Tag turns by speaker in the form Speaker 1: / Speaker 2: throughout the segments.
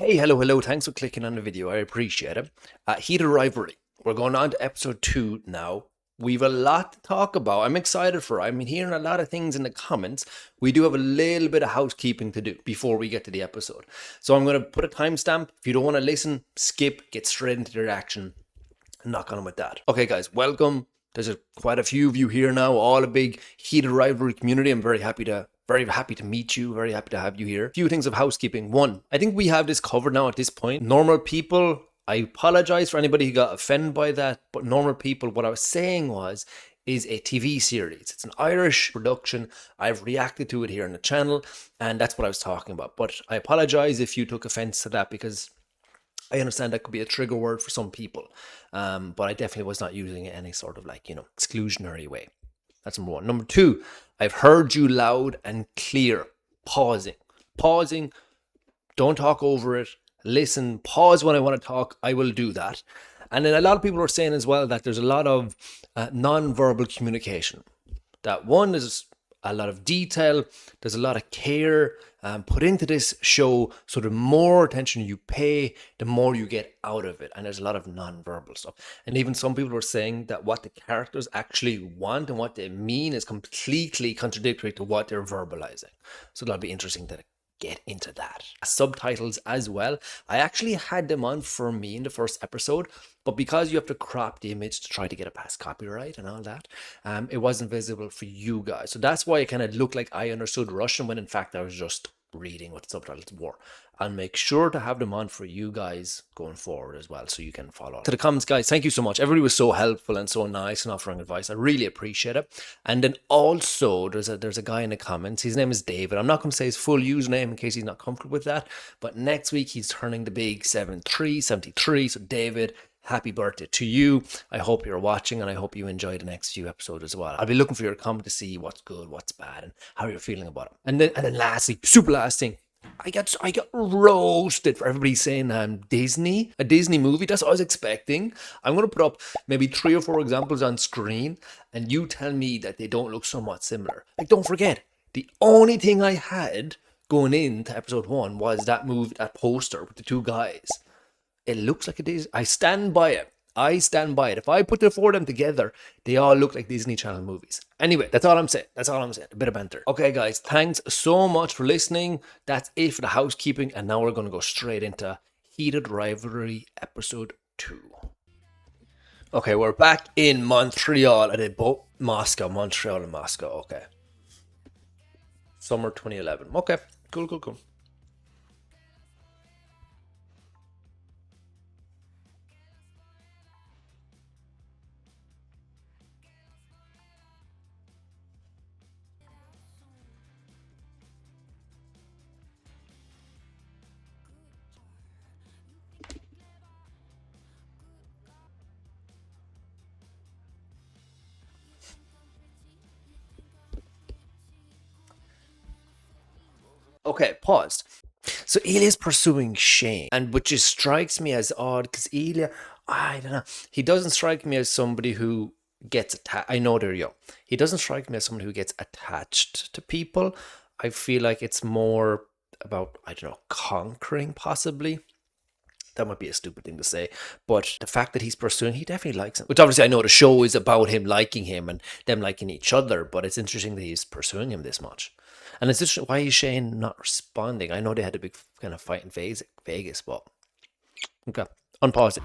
Speaker 1: Hey, hello. Thanks for clicking on the video. I appreciate it. Heated Rivalry. We're going on to episode 2 now. We've a lot to talk about. I'm excited for it. I'm hearing a lot of things in the comments. We do have a little bit of housekeeping to do before we get to the episode. So I'm going to put a timestamp. If you don't want to listen, skip, get straight into the reaction, and knock on with that. Okay, guys, welcome. There's quite a few of you here now, all a big Heated Rivalry community. I'm very happy to meet you, very happy to have you here. A few things of housekeeping. One, I think we have this covered now at this point. Normal people, I apologize for anybody who got offended by that, but normal people, what I was saying is a TV series. It's an Irish production. I've reacted to it here on the channel, and that's what I was talking about. But I apologize if you took offense to that, because I understand that could be a trigger word for some people, but I definitely was not using it in any sort of exclusionary way. That's number one. Number two, I've heard you loud and clear. Pausing. Don't talk over it. Listen, pause when I want to talk. I will do that. And then a lot of people are saying as well that there's a lot of non-verbal communication. That one is a lot of detail. There's a lot of care put into this show. So the more attention you pay, the more you get out of it. And there's a lot of non-verbal stuff. And even some people are saying that what the characters actually want and what they mean is completely contradictory to what they're verbalizing. So that'll be interesting to get into that. Subtitles as well. I actually had them on for me in the first episode, but because you have to crop the image to try to get it past copyright and all that, it wasn't visible for you guys. So that's why it kind of looked like I understood Russian when in fact I was just reading what the subtitles were. I'll make sure to have them on for you guys going forward as well, so you can follow. To the comments, guys, thank you so much. Everybody was so helpful and so nice and offering advice. I really appreciate it. And then also there's a guy in the comments. His name is David. I'm not going to say his full username in case he's not comfortable with that, but next week he's turning the big 73. So David, happy birthday to you. I hope you're watching, and I hope you enjoy the next few episodes as well. I'll be looking for your comment to see what's good, what's bad, and how you're feeling about it. And then lastly, super last thing, I got roasted for everybody saying a Disney movie. That's what I was expecting. I'm going to put up maybe 3 or 4 examples on screen, and you tell me that they don't look somewhat similar. Like, don't forget, the only thing I had going into episode 1 was that movie, that poster with the 2 guys. It looks like a Disney. I stand by it. If I put the 4 of them together, they all look like Disney Channel movies. Anyway, that's all I'm saying. A bit of banter. Okay, guys, thanks so much for listening. That's it for the housekeeping, and now we're going to go straight into Heated Rivalry episode 2. Okay, we're back in Montreal. Montreal and Moscow. Okay. Summer 2011. Okay, cool. Okay, paused. So Ilya's pursuing Shane, and which just strikes me as odd, because Ilya, I don't know, he doesn't strike me as somebody who gets attached. I know they're young. He doesn't strike me as somebody who gets attached to people. I feel like it's more about, I don't know, conquering possibly. That might be a stupid thing to say, but the fact that he's pursuing, he definitely likes him. Which obviously I know the show is about him liking him and them liking each other, but it's interesting that he's pursuing him this much. And it's just, why is Shane not responding? I know they had a big kind of fight in Vegas, but okay, unpause it.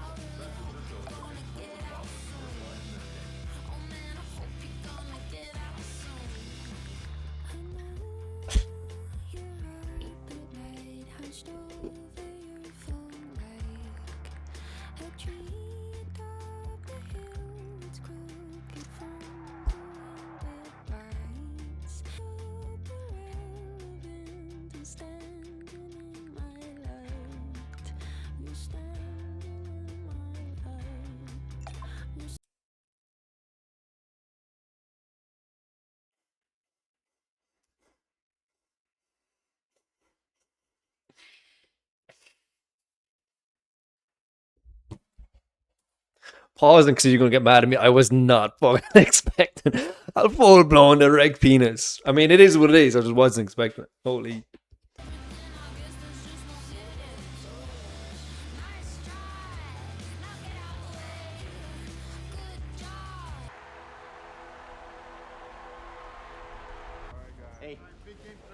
Speaker 1: Pausing because you're gonna get mad at me. I was not fucking expecting a full blown erect penis. I mean, it is what it is. I just wasn't expecting it. Holy.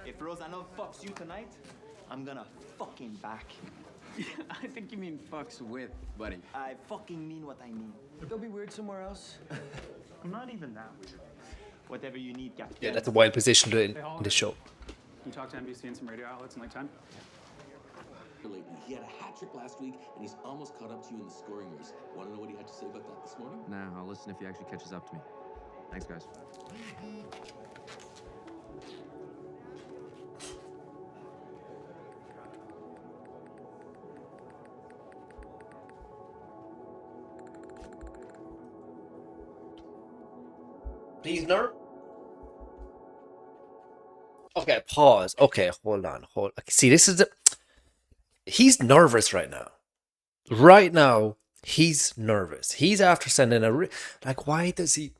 Speaker 2: If Rosanov fucks you tonight, I'm gonna fucking back.
Speaker 3: I think you mean fucks with, buddy.
Speaker 2: I fucking mean what I mean.
Speaker 3: Don't be weird somewhere else.
Speaker 2: I'm not even that weird. Whatever you need, Captain.
Speaker 1: Yeah, that's a wild position to in the show.
Speaker 3: You talk to NBC and some radio outlets in like 10?
Speaker 4: He had a hat trick last week, and he's almost caught up to you in the scoring race. Want to know what he had to say about that this morning?
Speaker 5: Nah, I'll listen if he actually catches up to me. Thanks, guys.
Speaker 1: Please, nerd. Okay, pause. Okay, hold on. See, this is he's nervous right now. Right now, he's nervous. He's after sending like, why does he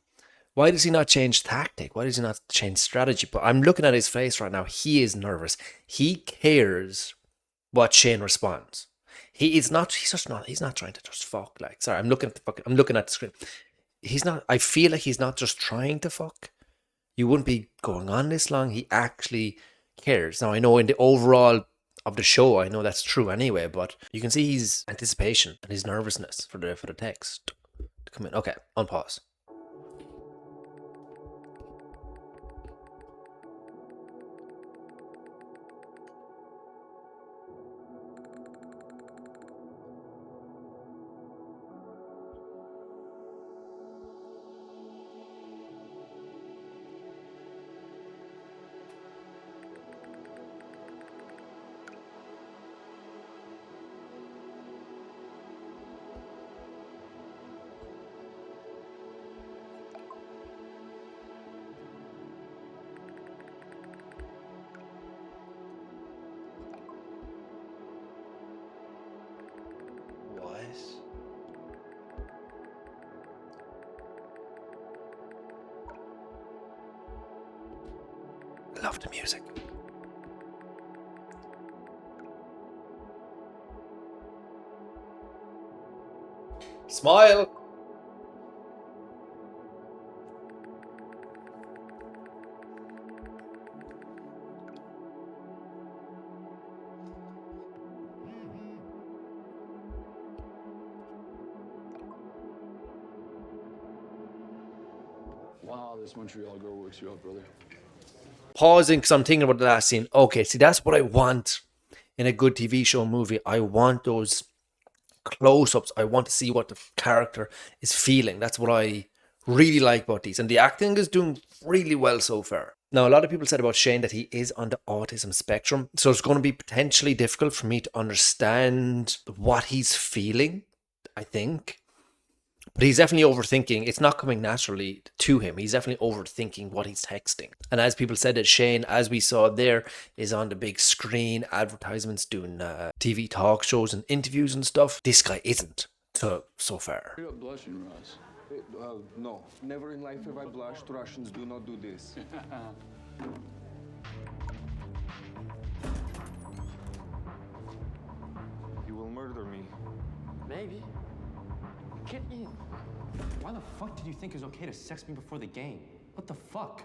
Speaker 1: not change tactic? Why does he not change strategy? But I'm looking at his face right now. He is nervous. He cares what Shane responds. He's not trying to just fuck. Like, sorry, I'm looking at the screen. I feel like he's not just trying to fuck. You wouldn't be going on this long. He actually cares. Now, I know in the overall of the show, I know that's true anyway, but you can see his anticipation and his nervousness for the text to come in. Okay, on pause. Love the music. Smile.
Speaker 6: Wow, this Montreal girl works you out, brother.
Speaker 1: Pausing because I'm thinking about the last scene. Okay, see, that's what I want in a good TV show movie. I want those close-ups. I want to see what the character is feeling. That's what I really like about these. And the acting is doing really well so far. Now, a lot of people said about Shane that he is on the autism spectrum. So it's going to be potentially difficult for me to understand what he's feeling, I think. But he's definitely overthinking. It's not coming naturally to him. He's definitely overthinking what he's texting. And as people said, that Shane, as we saw there, is on the big screen, advertisements, doing TV talk shows and interviews and stuff. This guy isn't so far.
Speaker 6: You're blushing, Ross.
Speaker 7: No, never in life have I blushed. Russians do not do this. You will murder me.
Speaker 3: Maybe. Get in. Why the fuck did you think it was okay to sex me before the game? What the fuck?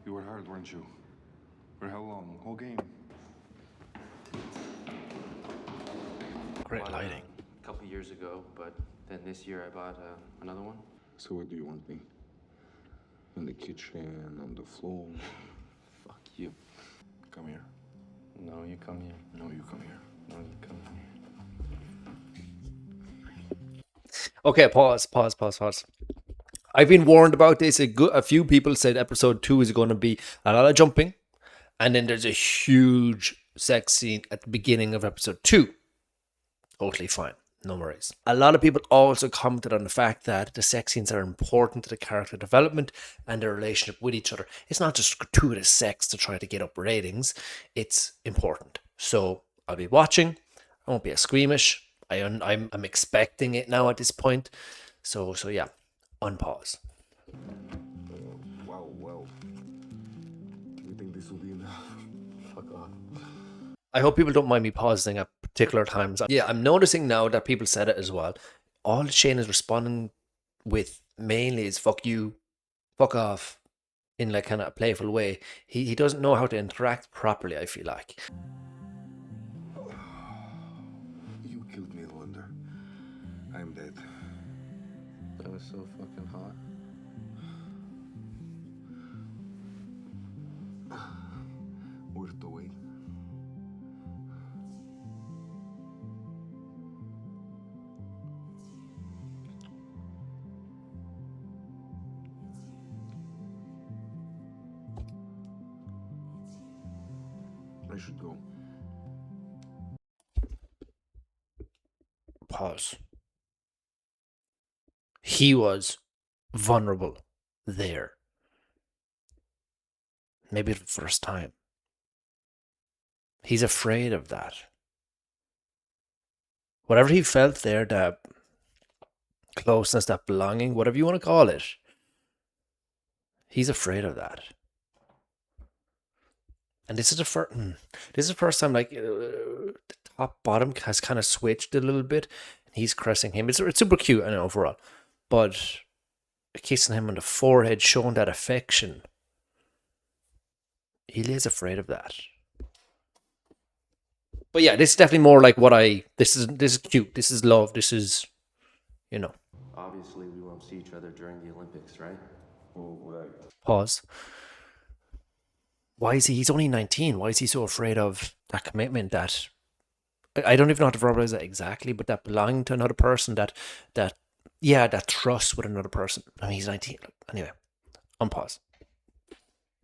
Speaker 7: You were hard, weren't you? For how long? Whole game.
Speaker 1: Great lighting.
Speaker 5: A couple years ago, but then this year I bought another one.
Speaker 7: So where do you want me? In the kitchen, on the floor?
Speaker 5: Fuck you.
Speaker 7: Come here.
Speaker 5: No, you come here.
Speaker 7: No, you come here.
Speaker 5: No, you come here.
Speaker 1: Okay, pause. I've been warned about this. A few people said episode 2 is going to be a lot of jumping. And then there's a huge sex scene at the beginning of episode 2. Totally fine. No worries. A lot of people also commented on the fact that the sex scenes are important to the character development and their relationship with each other. It's not just gratuitous sex to try to get up ratings. It's important. So I'll be watching. I won't be as squeamish. I'm expecting it now at this point. So yeah, unpause.
Speaker 7: Wow. You think this will be enough?
Speaker 5: Fuck off.
Speaker 1: I hope people don't mind me pausing at particular times. Yeah, I'm noticing now that people said it as well. All Shane is responding with mainly is fuck you, fuck off, in like kind of a playful way. He doesn't know how to interact properly, I feel like.
Speaker 7: You killed me, Wonder. I'm dead.
Speaker 5: That was so fucking hot.
Speaker 7: Worth the wait. I should go.
Speaker 1: Pause. He was vulnerable there. Maybe the first time. He's afraid of that. Whatever he felt there, that closeness, that belonging, whatever you want to call it, he's afraid of that. And this is the first time, like, the top bottom has kind of switched a little bit. And he's caressing him. It's super cute, I know, overall. But kissing him on the forehead, showing that affection. He is afraid of that. But yeah, this is definitely more like what this is cute. This is love. This is, you know.
Speaker 5: Obviously, we won't see each other during the Olympics, right?
Speaker 7: Oh, right.
Speaker 1: Pause. Why is he's only 19. Why is he so afraid of that commitment, that, I don't even know how to verbalize that exactly, but that belonging to another person, that trust with another person. I mean, he's 19. Anyway, unpause.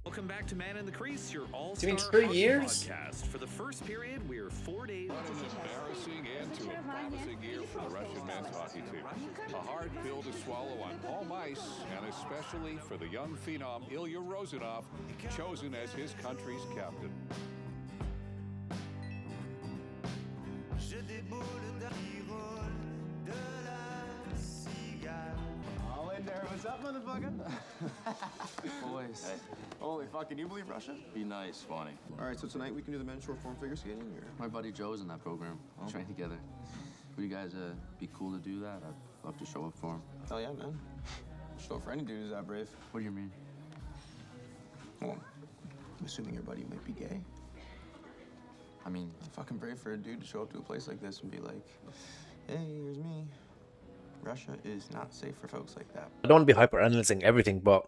Speaker 8: Welcome back to Man in the Crease, your
Speaker 1: You mean
Speaker 8: all-star
Speaker 1: 3
Speaker 8: hockey
Speaker 1: years?
Speaker 8: podcast. For the first period, we're 4 days.
Speaker 9: What an embarrassing end to a promising year for the Russian men's hockey team. A hard pill to swallow on home ice, and especially for the young phenom Ilya Rozanov, chosen as his country's captain.
Speaker 2: All in there. What's up, motherfucker?
Speaker 3: Boys.
Speaker 2: Holy fuck, can you believe Russia?
Speaker 3: Be nice, Bonnie.
Speaker 2: All right, so tonight we can do the men's short form figure skating, or?
Speaker 3: My buddy Joe's in that program. We train together. Would you guys be cool to do that? I'd love to show up for him.
Speaker 2: Hell yeah, man. Show up for any dude who's that brave.
Speaker 3: What do you mean?
Speaker 2: Well, I'm assuming your buddy might be gay.
Speaker 3: I mean,
Speaker 2: Fucking brave for a dude to show up to a place like this and be like, hey, here's me. Russia is not safe for folks like that.
Speaker 1: I don't want to be hyper-analyzing everything, but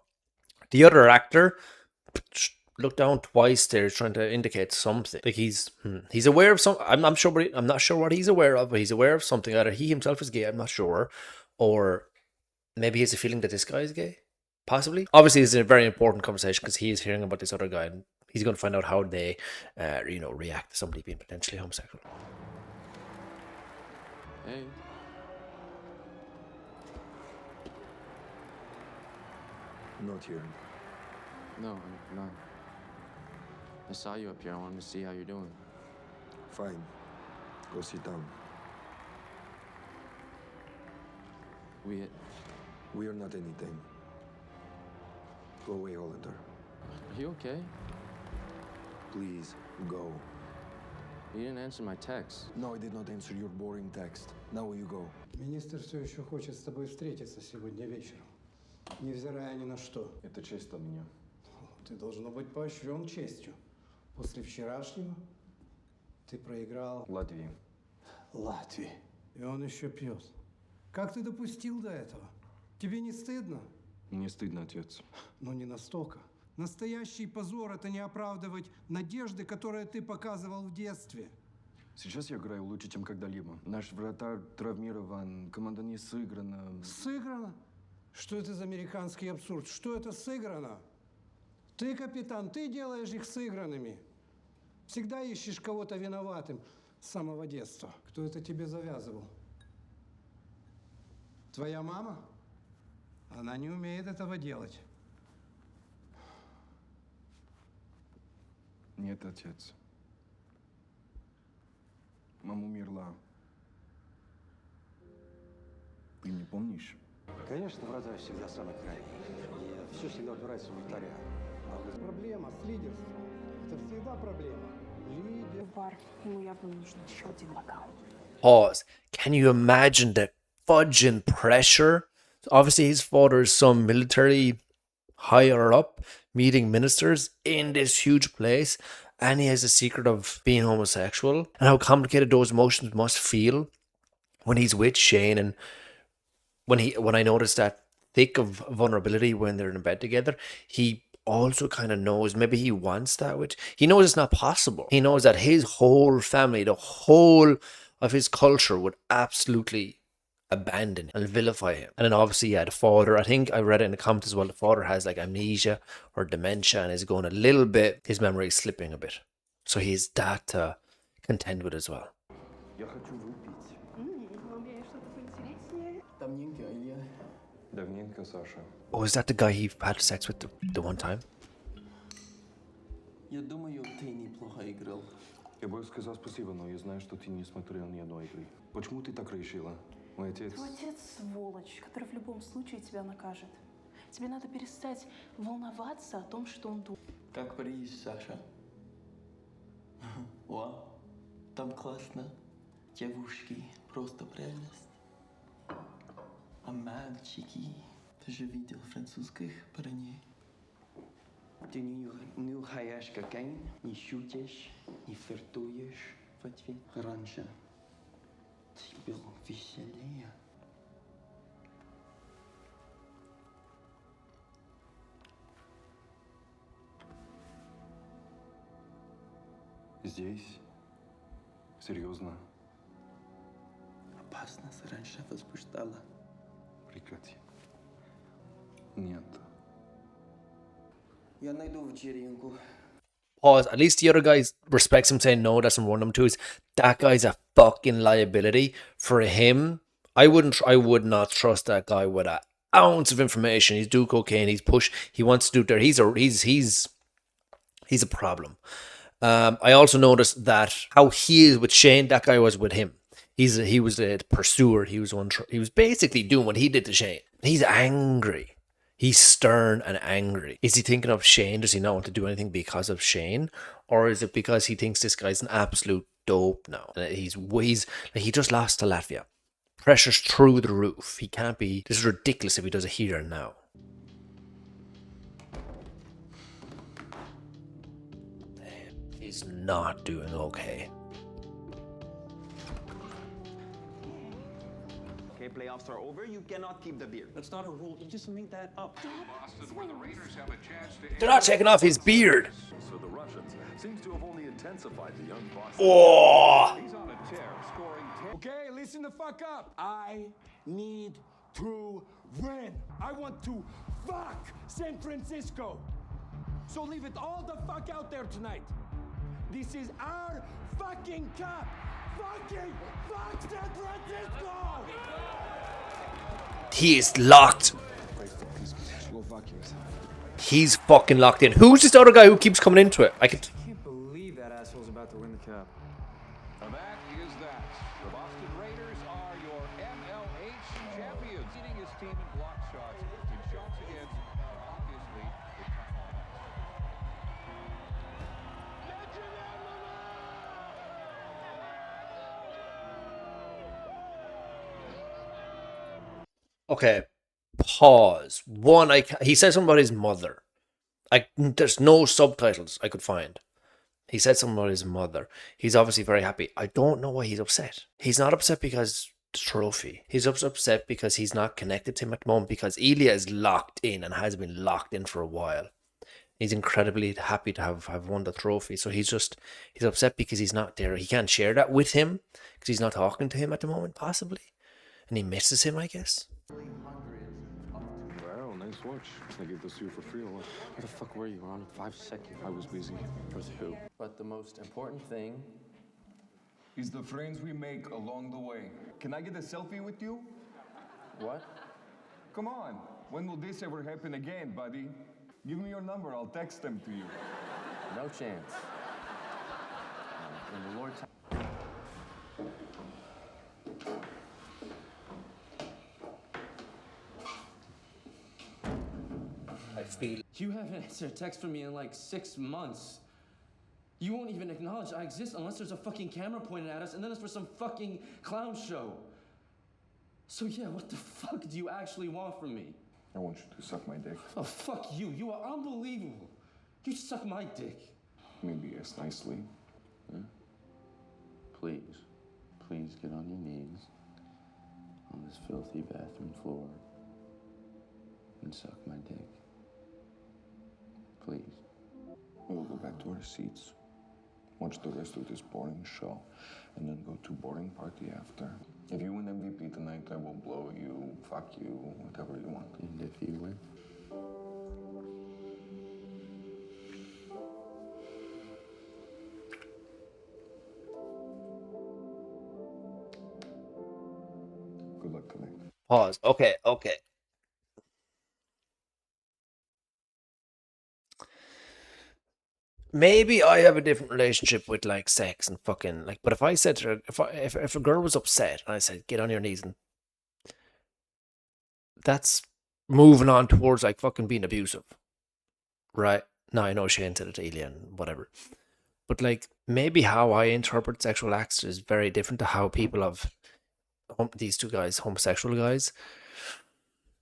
Speaker 1: the other actor looked down twice there, trying to indicate something. Like he's aware of something. I'm not sure what he's aware of, but he's aware of something. Either he himself is gay, I'm not sure, or maybe he has a feeling that this guy is gay. Possibly. Obviously, it's a very important conversation because he is hearing about this other guy, and he's going to find out how they, react to somebody being potentially homosexual.
Speaker 3: hey.
Speaker 7: Not here.
Speaker 3: No, I'm not. I saw you up here. I wanted to see how you're doing.
Speaker 7: Fine. Go sit down. We are not anything. Go away, Hollander.
Speaker 3: Are you okay?
Speaker 7: Please, go.
Speaker 3: You didn't answer my text.
Speaker 7: No, I did not answer your boring text. Now you go.
Speaker 10: Министр все еще хочет с тобой встретиться сегодня вечером, невзирая ни на что.
Speaker 6: Это честь от меня.
Speaker 10: Ты должно быть поощрен честью. После вчерашнего ты проиграл
Speaker 6: Латвии.
Speaker 10: Латвии. И он еще пьет. Как ты допустил до этого? Тебе не стыдно?
Speaker 6: Мне стыдно, отец.
Speaker 10: Но не настолько. Настоящий позор – это не оправдывать надежды, которые ты показывал в детстве.
Speaker 6: Сейчас я играю лучше, чем когда-либо. Наш вратарь травмирован, команда не сыграна.
Speaker 10: Сыграно? Что это за американский абсурд? Что это сыграно? Ты, капитан, ты делаешь их сыгранными. Всегда ищешь кого-то виноватым с самого детства. Кто это тебе завязывал? Твоя мама? Она не умеет этого делать.
Speaker 6: Нет, отец. Мама умерла. Ты не помнишь?
Speaker 10: Конечно, вратарь всегда самый крайний. И все всегда упирается в вратаря. Проблема с лидерством. Это всегда проблема. Лидер.
Speaker 11: Ему явно нужен еще один бокал.
Speaker 1: Pause. Can you imagine the fudging pressure? Obviously, his father is some military higher up. meeting ministers in this huge place, and he has a secret of being homosexual, and how complicated those emotions must feel when he's with Shane. And when I noticed that thick of vulnerability when they're in bed together, he also kind of knows maybe he wants that, which he knows it's not possible. He knows that his whole family, the whole of his culture would absolutely abandon and vilify him. And then obviously, yeah, the father, I think I read it in the comments as well, the father has like amnesia or dementia and is going a little bit, his memory is slipping a bit. So he's that to contend with as well.
Speaker 6: Давненько, Саша.
Speaker 1: Oh, is that the guy he had sex with the one time?
Speaker 2: Я думаю, ты неплохо играл.
Speaker 6: Я бы сказал спасибо, но я знаю, что ты не смотрел ни одной игры. Почему ты так решила? Мой отец...
Speaker 11: Твой отец сволочь, который в любом случае тебя накажет. Тебе надо перестать волноваться о том, что он думает.
Speaker 2: Как Париж, Саша? Вау, там классно. Девушки, просто прелесть. А мальчики, ты же видел французских парней? Ты не нюхаешь кокаин, не шутишь, не флиртуешь в ответ. Раньше ты был веселее.
Speaker 6: Здесь? Серьезно?
Speaker 2: Опасность раньше возбуждала.
Speaker 6: Прекрати. Нет.
Speaker 2: Я найду вечеринку.
Speaker 1: Pause. At least the other guy respects him saying no, doesn't run him to his. That guy's a fucking liability. For him, I would not trust that guy with an ounce of information. He's do cocaine, he's push, he wants to do there. He's a problem. I also noticed that how he is with Shane, that guy was with him. He was the pursuer. He was basically doing what he did to Shane. He's angry. He's stern and angry. Is he thinking of Shane? Does he not want to do anything because of Shane? Or is it because he thinks this guy's an absolute dope now? And he just lost to Latvia. Pressure's through the roof. He can't be... This is ridiculous if he does it here and now. He's not doing okay.
Speaker 3: Okay, playoffs are over. You cannot keep the beard. That's not a rule. You just made that up.
Speaker 9: Boston, where the Raiders have a chance to...
Speaker 1: They're not taking off his beard.
Speaker 7: So the Russians seems to have only intensified the young Boston.
Speaker 1: Oh!
Speaker 9: He's on a tear, scoring 10.
Speaker 10: Okay, listen the fuck up. I need to win. I want to fuck San Francisco. So leave it all the fuck out there tonight. This is our fucking cup. Fucking fuck San Francisco!
Speaker 1: He is locked. He's fucking locked in. Who's this other guy who keeps coming into it? I can't
Speaker 3: believe that asshole's about to win the cup.
Speaker 9: And that is that. The Boston Raiders are your MLH champions. Leading his team in block shots and shots against, obviously, the top
Speaker 1: Okay, pause. One, he said something about his mother. There's no subtitles I could find. He said something about his mother. He's obviously very happy. I don't know why he's upset. He's not upset because the trophy. He's upset because he's not connected to him at the moment, because Ilya is locked in and has been locked in for a while. He's incredibly happy to have won the trophy. So he's upset because he's not there. He can't share that with him because he's not talking to him at the moment, possibly. And he misses him, I guess.
Speaker 6: Wow, nice watch. I gave this to you for free. Where
Speaker 3: the fuck were you? On 5 seconds.
Speaker 6: I was busy.
Speaker 3: With who?
Speaker 2: But the most important thing
Speaker 6: is the friends we make along the way. Can I get a selfie with you?
Speaker 2: What?
Speaker 6: Come on. When will this ever happen again, buddy? Give me your number. I'll text them to you.
Speaker 2: No chance. When the Lord...
Speaker 1: I feel...
Speaker 3: You haven't answered a text from me in like 6 months. You won't even acknowledge I exist unless there's a fucking camera pointed at us, and then it's for some fucking clown show. So yeah, what the fuck do you actually want from me?
Speaker 7: I want you to suck my dick.
Speaker 3: Oh, fuck you. You are unbelievable. You suck my dick.
Speaker 7: Maybe as nicely.
Speaker 5: Yeah? Please, please get on your knees on this filthy bathroom floor and suck my dick. Please.
Speaker 7: We'll go back to our seats, watch the rest of this boring show, and then go to boring party after. If you win MVP tonight, I will blow you, fuck you, whatever you want.
Speaker 5: And if you win?
Speaker 7: Good luck tonight.
Speaker 1: Pause. Okay. Maybe I have a different relationship with like sex and fucking like. But if I said to her, if a girl was upset and I said, "Get on your knees," and that's moving on towards like fucking being abusive, right? Now I know Shane said it to Ilya and whatever, but like maybe how I interpret sexual acts is very different to how people of these two guys, homosexual guys,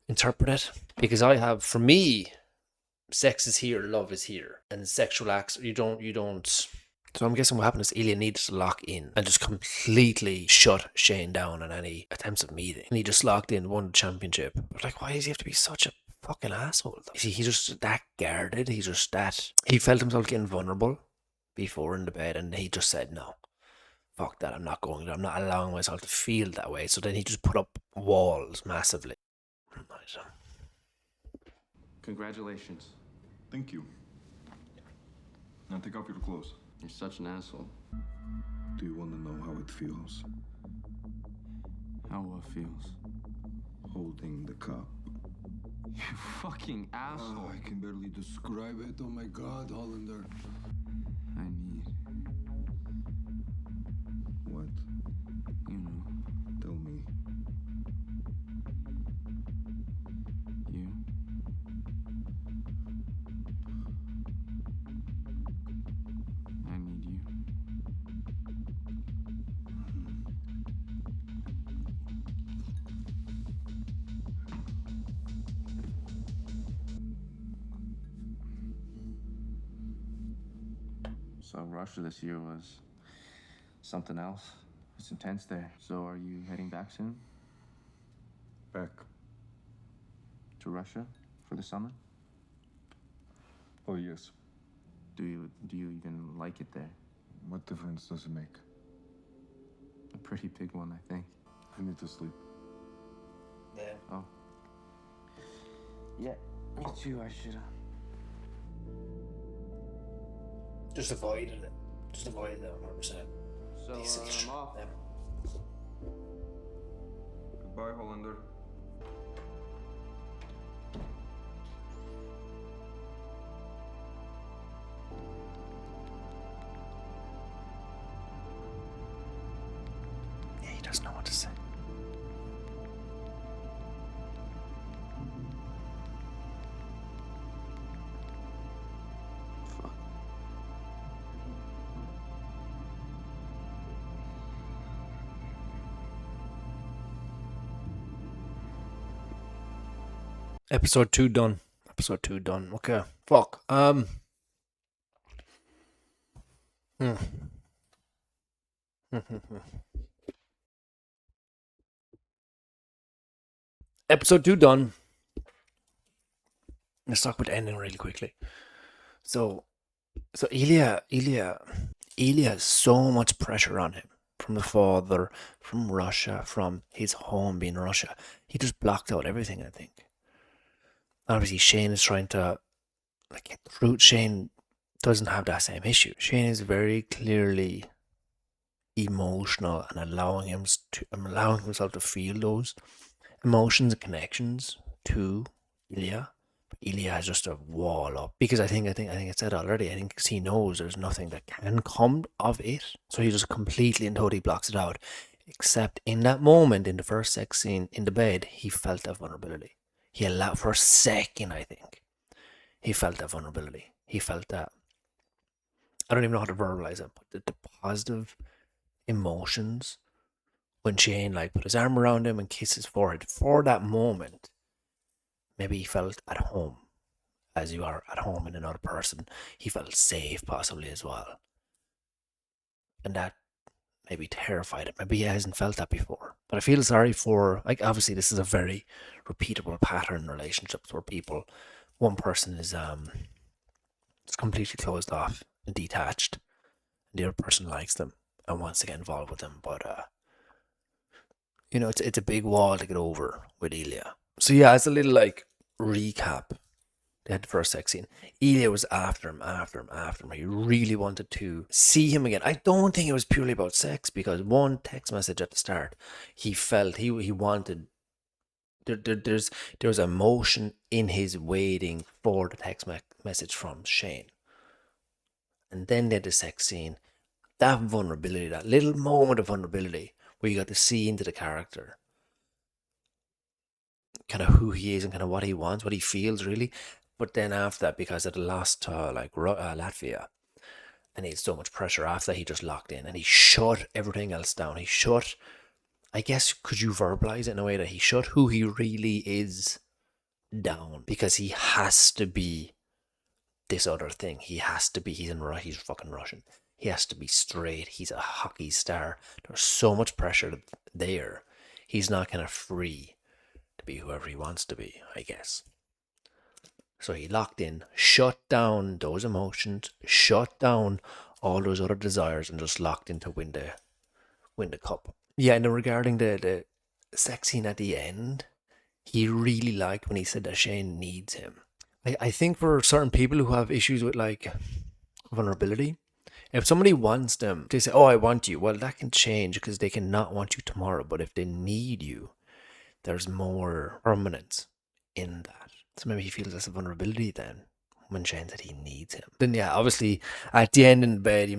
Speaker 1: interpret it. Because I have, for me, sex is here, love is here, and sexual acts you don't. So I'm guessing what happened is Ilya needed to lock in and just completely shut Shane down on any attempts of meeting. And he just locked in, won the championship. But like, why does he have to be such a fucking asshole? Though? He's just that guarded. He's just that. He felt himself getting vulnerable before in the bed, and he just said, "No, fuck that. I'm not going there. I'm not allowing myself to feel that way." So then he just put up walls massively.
Speaker 3: Congratulations.
Speaker 6: Thank you. Now take off your clothes.
Speaker 3: You're such an asshole.
Speaker 7: Do you want to know how it feels?
Speaker 3: How what feels?
Speaker 7: Holding the cup.
Speaker 3: You fucking asshole.
Speaker 6: Oh, I can barely describe it. Oh my God, Hollander.
Speaker 3: I need,
Speaker 7: What?
Speaker 3: you know,
Speaker 7: Tell me.
Speaker 3: you. I need you. So Russia this year was something else. It's intense there. So are you heading back soon?
Speaker 7: Back.
Speaker 3: To Russia for the summer?
Speaker 7: Oh, yes.
Speaker 3: Do you even like it there?
Speaker 7: What difference does it make?
Speaker 3: A pretty big one, I think.
Speaker 7: I need to sleep.
Speaker 1: Yeah.
Speaker 3: Oh. Yeah, me too. I should.
Speaker 1: Just avoided it. Just avoided it 100%.
Speaker 3: So I'm off.
Speaker 1: Yeah.
Speaker 6: Goodbye, Hollander.
Speaker 1: Yeah, he doesn't know what to say.
Speaker 3: Fuck.
Speaker 1: Episode 2 done. Episode 2 done. Okay. Fuck. Episode 2 done. Let's talk about the ending really quickly. So Ilya has so much pressure on him from the father, from Russia, from his home being Russia. He just blocked out everything, I think. Obviously, Shane is trying to get through. Shane doesn't have that same issue. Shane is very clearly emotional and allowing himself to feel those emotions and connections to Ilya. But Ilya has just a wall up because I think I said already. I think 'cause he knows there's nothing that can come of it, so he just completely and totally blocks it out. Except in that moment, in the first sex scene in the bed, he felt that vulnerability. He allowed for a second, I think. He felt that vulnerability. He felt that. I don't even know how to verbalize it, but the positive emotions when Shane put his arm around him and kissed his forehead for that moment maybe he felt at home, as you are at home in another person. He felt safe possibly as well. And that maybe terrified him. Maybe he hasn't felt that before. But I feel sorry for, like, obviously this is a very repeatable pattern in relationships where one person is completely closed off and detached, and the other person likes them and wants to get involved with them. But it's a big wall to get over with Ilya. So yeah, it's a little like recap. They had the first sex scene. Ilya was after him. He really wanted to see him again. I don't think it was purely about sex, because one text message at the start, he felt he wanted. There was emotion in his waiting for the text message from Shane. And then they had the sex scene. That vulnerability, that little moment of vulnerability where you got to see into the character, kind of who he is and kind of what he wants, what he feels really. But then after that, because of the loss to Latvia, and he had so much pressure after that, he just locked in and he shut everything else down. He shut, I guess, could you verbalize it in a way that he shut who he really is down, because he has to be this other thing. He has to be, he's fucking Russian. He has to be straight. He's a hockey star. There's so much pressure there. He's not kind of free to be whoever he wants to be, I guess. So he locked in, shut down those emotions, shut down all those other desires, and just locked in to win the cup. Yeah, and then regarding the sex scene at the end, he really liked when he said that Shane needs him. I think for certain people who have issues with like vulnerability, if somebody wants them, they say, "Oh, I want you." Well, that can change because they can not want you tomorrow. But if they need you, there's more permanence in that. So maybe he feels less vulnerability then when Shane said he needs him. Then yeah, obviously at the end in bed,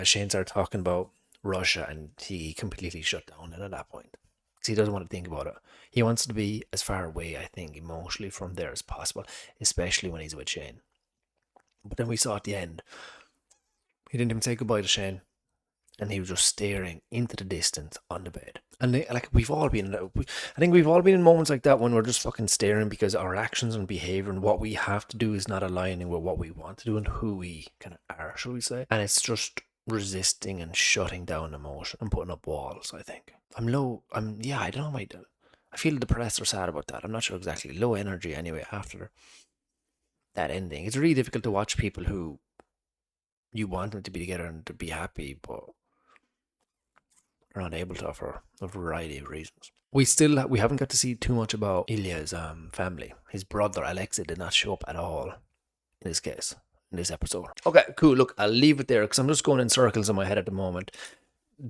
Speaker 1: Shane started talking about Russia, and he completely shut down at that point. Because he doesn't want to think about it. He wants to be as far away, I think, emotionally from there as possible, especially when he's with Shane. But then we saw at the end, he didn't even say goodbye to Shane, and he was just staring into the distance on the bed. And we've all been, I think we've all been in moments like that when we're just fucking staring because our actions and behavior and what we have to do is not aligning with what we want to do and who we kind of are, shall we say? And it's just resisting and shutting down emotion and putting up walls, I think. I don't know, I feel depressed or sad about that. I'm not sure exactly. Low energy anyway after that ending. It's really difficult to watch people who you want them to be together and to be happy, but are not able to for a variety of reasons. We haven't got to see too much about Ilya's family. His brother Alexei did not show up at all in this case, in this episode. Okay, cool. Look, I'll leave it there because I'm just going in circles in my head at the moment.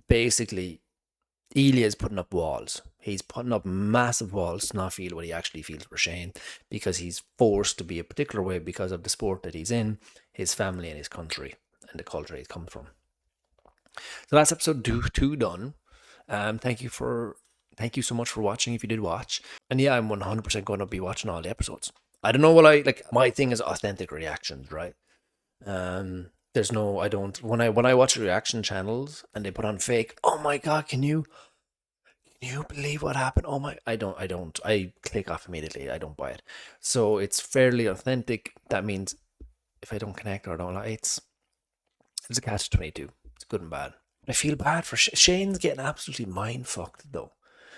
Speaker 1: Basically, Ilya is putting up walls. He's putting up massive walls to not feel what he actually feels for Shane, because he's forced to be a particular way because of the sport that he's in, his family and his country and the culture he's come from. So that's episode 2 done. Thank you so much for watching if you did watch. And yeah, I'm 100% going to be watching all the episodes. I don't know what my thing is authentic reactions, right? When I watch reaction channels and they put on fake, oh my God, can you believe what happened? I click off immediately. I don't buy it. So it's fairly authentic. That means if I don't connect or don't like, it's a catch-22. It's good and bad. I feel bad for Shane's getting absolutely mind fucked though,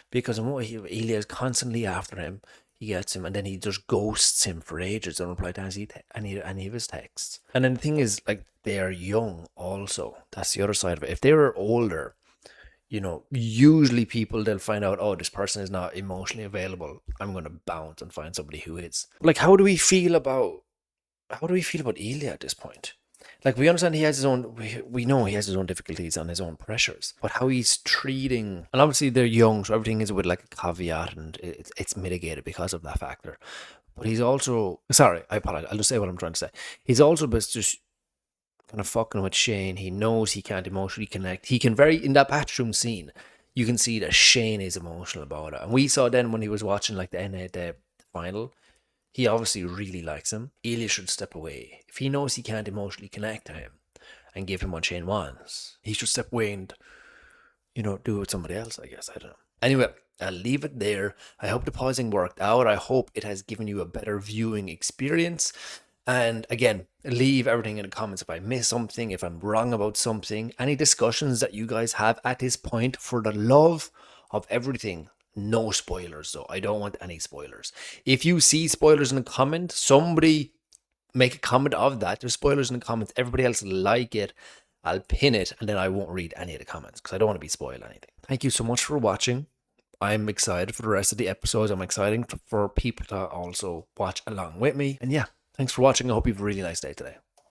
Speaker 1: because Ilya is constantly after him. He gets him, and then he just ghosts him for ages. Don't reply to any of his texts. And then the thing is, like, they are young also. That's the other side of it. If they were older, usually they'll find out, oh, this person is not emotionally available. I'm going to bounce and find somebody who is. Like, how do we feel about Ilya at this point? Like, we understand he has his own, we know he has his own difficulties and his own pressures, but how he's treating, and obviously they're young, so everything is with like a caveat, and it's mitigated because of that factor. But he's also, sorry, I apologize, I'll just say what I'm trying to say. He's also just kind of fucking with Shane. He knows he can't emotionally connect. He can in that bathroom scene, you can see that Shane is emotional about it. And we saw then when he was watching like the final, he obviously really likes him. Ilya should step away. If he knows he can't emotionally connect to him and give him what Shane wants, he should step away and, do it with somebody else, I guess. I don't know. Anyway, I'll leave it there. I hope the pausing worked out. I hope it has given you a better viewing experience. And again, leave everything in the comments if I miss something, if I'm wrong about something, any discussions that you guys have at this point. For the love of everything, no spoilers though. I don't want any spoilers. If you see spoilers in the comment, somebody make a comment of that. There's spoilers in the comments. Everybody else like it. I'll pin it and then I won't read any of the comments because I don't want to be spoiled anything. Thank you so much for watching. I'm excited for the rest of the episodes. I'm excited for people to also watch along with me. And yeah, thanks for watching. I hope you have a really nice day today.